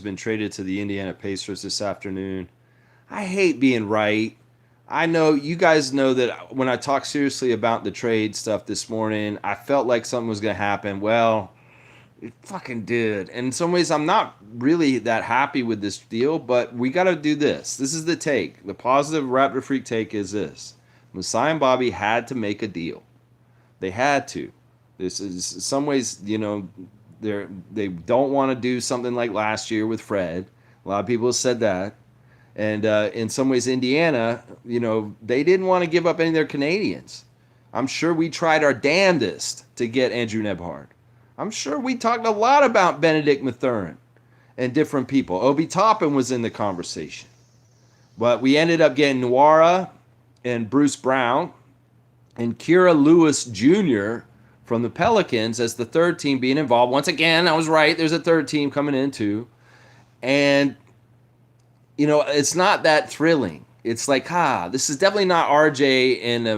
been traded to the Indiana Pacers this afternoon. I hate being right. I know you guys know that when I talked seriously about the trade stuff this morning, I felt like something was going to happen. Well, it fucking did. And in some ways, I'm not really that happy with this deal, but we got to do this. This is the take. The positive Raptor Freak take is this: Masai and Bobby had to make a deal. They had to. This is in some ways, they don't want to do something like last year with Fred. A lot of people have said that. And in some ways, Indiana, they didn't want to give up any of their Canadians. I'm sure we tried our damnedest to get Andrew Nebhard. I'm sure we talked a lot about Benedict Mathurin and different people. Obi Toppin was in the conversation. But we ended up getting Nwara and Bruce Brown and Kira Lewis Jr. from the Pelicans as the third team being involved. Once again, I was right. There's a third team coming in too. And it's not that thrilling. It's like, this is definitely not RJ and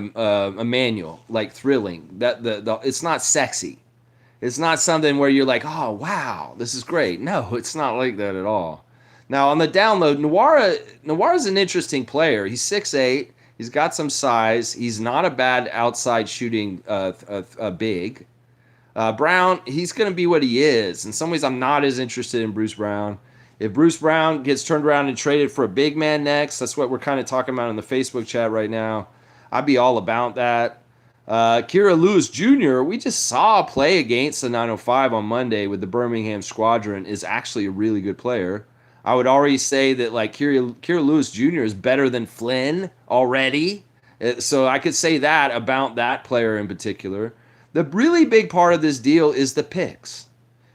Emmanuel, like thrilling. It's not sexy. It's not something where you're like, oh, wow, this is great. No, it's not like that at all. Now, on the download, Nwara's an interesting player. He's 6'8". He's got some size. He's not a bad outside shooting big. Brown, he's going to be what he is. In some ways, I'm not as interested in Bruce Brown. If Bruce Brown gets turned around and traded for a big man next, that's what we're kind of talking about in the Facebook chat right now. I'd be all about that. Kira Lewis Jr., we just saw play against the 905 on Monday with the Birmingham Squadron, is actually a really good player. I would already say that like Kira Lewis Jr. is better than Flynn already. So I could say that about that player in particular. The really big part of this deal is the picks.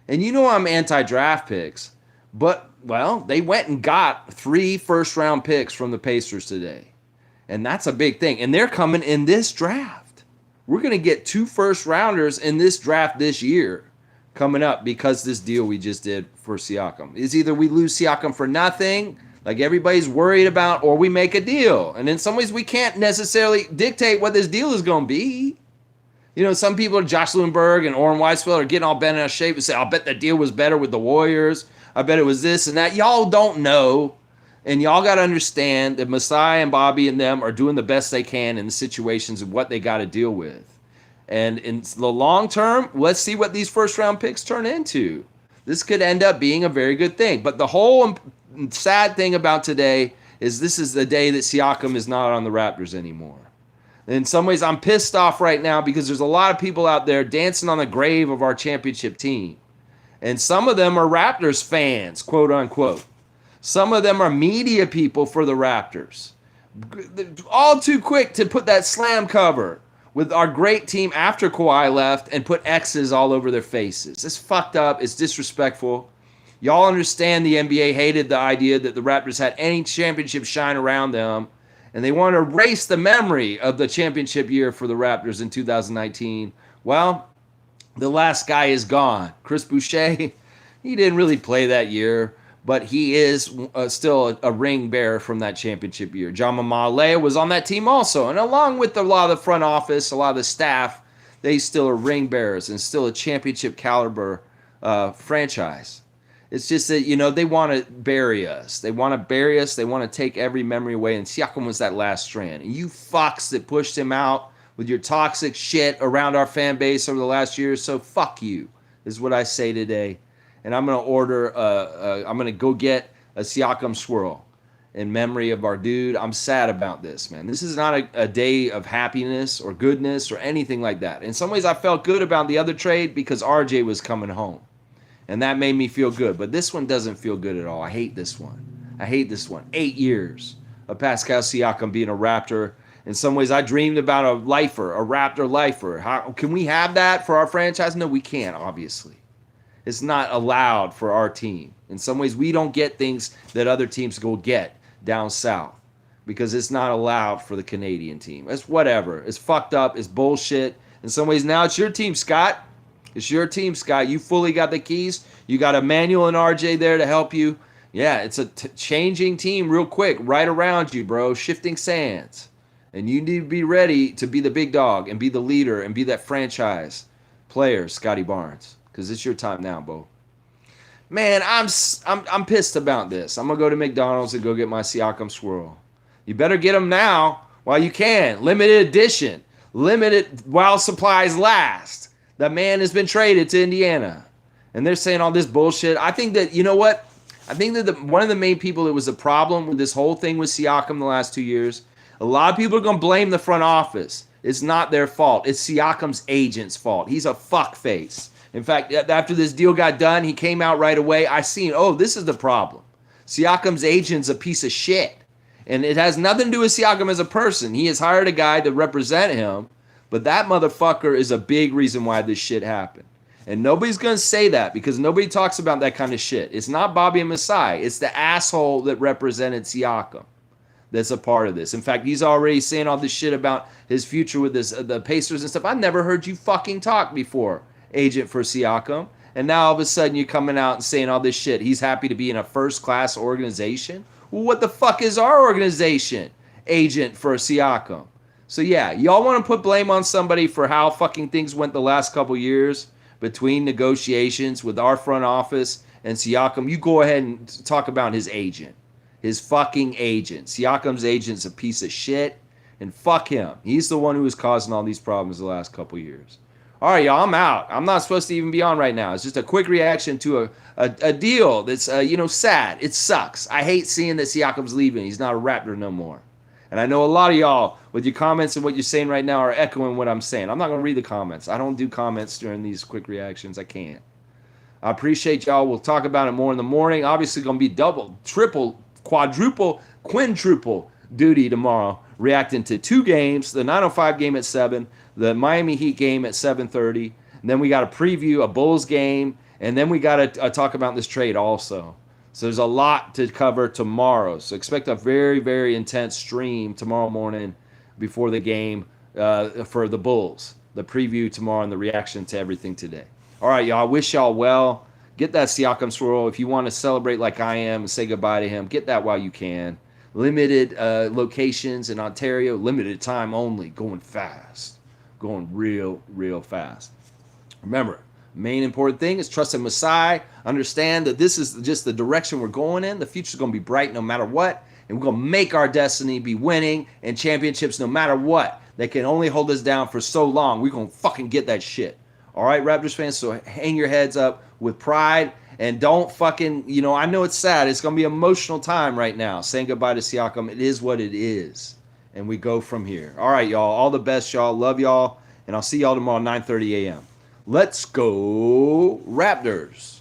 And I'm anti-draft picks. But, well, they went and got 3 first-round picks from the Pacers today. And that's a big thing. And they're coming in this draft. We're going to get 2 first-rounders in this draft this year coming up because this deal we just did for Siakam. Is either we lose Siakam for nothing, like everybody's worried about, or we make a deal. And in some ways, we can't necessarily dictate what this deal is going to be. Some people, Josh Lewinberg and Orrin Weisfeld, are getting all bent out of shape and say, I'll bet the deal was better with the Warriors. I bet it was this and that. Y'all don't know. And y'all got to understand that Masai and Bobby and them are doing the best they can in the situations of what they got to deal with. And in the long term, let's see what these first round picks turn into. This could end up being a very good thing. But the whole sad thing about today is this is the day that Siakam is not on the Raptors anymore. In some ways, I'm pissed off right now because there's a lot of people out there dancing on the grave of our championship team. And some of them are Raptors fans, quote unquote. Some of them are media people for the Raptors. All too quick to put that slam cover with our great team after Kawhi left and put X's all over their faces. It's fucked up. It's disrespectful. Y'all understand the NBA hated the idea that the Raptors had any championship shine around them. And they want to erase the memory of the championship year for the Raptors in 2019. Well, the last guy is gone. Chris Boucher, he didn't really play that year, but he is still a ring bearer from that championship year. John Mamale was on that team also, and along with a lot of the front office, a lot of the staff, they still are ring bearers and still a championship caliber franchise. It's just that, they want to bury us. They want to bury us. They want to take every memory away, and Siakam was that last strand. And you fucks that pushed him out with your toxic shit around our fan base over the last year or so, fuck you, is what I say today. And I'm going to I'm going to go get a Siakam swirl in memory of our dude. I'm sad about this, man. This is not a day of happiness or goodness or anything like that. In some ways, I felt good about the other trade because RJ was coming home. And that made me feel good. But this one doesn't feel good at all. I hate this one. 8 years of Pascal Siakam being a Raptor. In some ways, I dreamed about a lifer, a Raptor lifer. How can we have that for our franchise? No, we can't, obviously. It's not allowed for our team. In some ways, we don't get things that other teams go get down south because it's not allowed for the Canadian team. It's whatever. It's fucked up. It's bullshit. In some ways, now it's your team, Scott. It's your team, Scott. You fully got the keys. You got Emmanuel and RJ there to help you. Yeah, it's a changing team real quick, right around you, bro. Shifting sands. And you need to be ready to be the big dog and be the leader and be that franchise player, Scotty Barnes, because it's your time now, Bo. Man, I'm pissed about this. I'm gonna go to McDonald's and go get my Siakam swirl. You better get them now while you can. Limited edition, limited while supplies last. The man has been traded to Indiana, and they're saying all this bullshit. I think that, you know what? I think that one of the main people that was the problem with this whole thing with Siakam the last 2 years. A lot of people are gonna blame the front office. It's not their fault. It's Siakam's agent's fault. He's a fuckface. In fact, after this deal got done, he came out right away. I seen, oh, this is the problem. Siakam's agent's a piece of shit. And it has nothing to do with Siakam as a person. He has hired a guy to represent him, but that motherfucker is a big reason why this shit happened. And nobody's going to say that because nobody talks about that kind of shit. It's not Bobby and Masai. It's the asshole that represented Siakam that's a part of this. In fact, he's already saying all this shit about his future with the Pacers and stuff. I never heard you fucking talk before, agent for Siakam. And now all of a sudden you're coming out and saying all this shit. He's happy to be in a first-class organization. Well, what the fuck is our organization, agent for Siakam? So yeah, y'all want to put blame on somebody for how fucking things went the last couple years between negotiations with our front office and Siakam. You go ahead and talk about his agent. His fucking agent. Siakam's agent's a piece of shit, and fuck him. He's the one who was causing all these problems the last couple years. All right, y'all, I'm out. I'm not supposed to even be on right now. It's just a quick reaction to a deal that's, sad. It sucks. I hate seeing that Siakam's leaving. He's not a Raptor no more. And I know a lot of y'all, with your comments and what you're saying right now, are echoing what I'm saying. I'm not going to read the comments. I don't do comments during these quick reactions. I can't. I appreciate y'all. We'll talk about it more in the morning. Obviously, going to be double, triple, quadruple, quintuple duty tomorrow, reacting to two games, the 9:05 game at 7, the Miami Heat game at 7:30, and then we got to preview a Bulls game, and then we got to talk about this trade also. So there's a lot to cover tomorrow. So expect a very, very intense stream tomorrow morning before the game for the Bulls, the preview tomorrow and the reaction to everything today. All right, y'all. I wish y'all well. Get that Siakam swirl. If you want to celebrate like I am and say goodbye to him, get that while you can. Limited locations in Ontario, limited time only, going fast. Going real, real fast. Remember, main important thing is trust in Masai. Understand that this is just the direction we're going in. The future's going to be bright no matter what. And we're going to make our destiny be winning and championships no matter what. They can only hold us down for so long. We're going to fucking get that shit. All right, Raptors fans, so hang your heads up with pride and don't fucking, I know it's sad. It's going to be an emotional time right now saying goodbye to Siakam. It is what it is. And we go from here. All right, y'all. All the best, y'all. Love y'all. And I'll see y'all tomorrow, 9:30 a.m. Let's go, Raptors.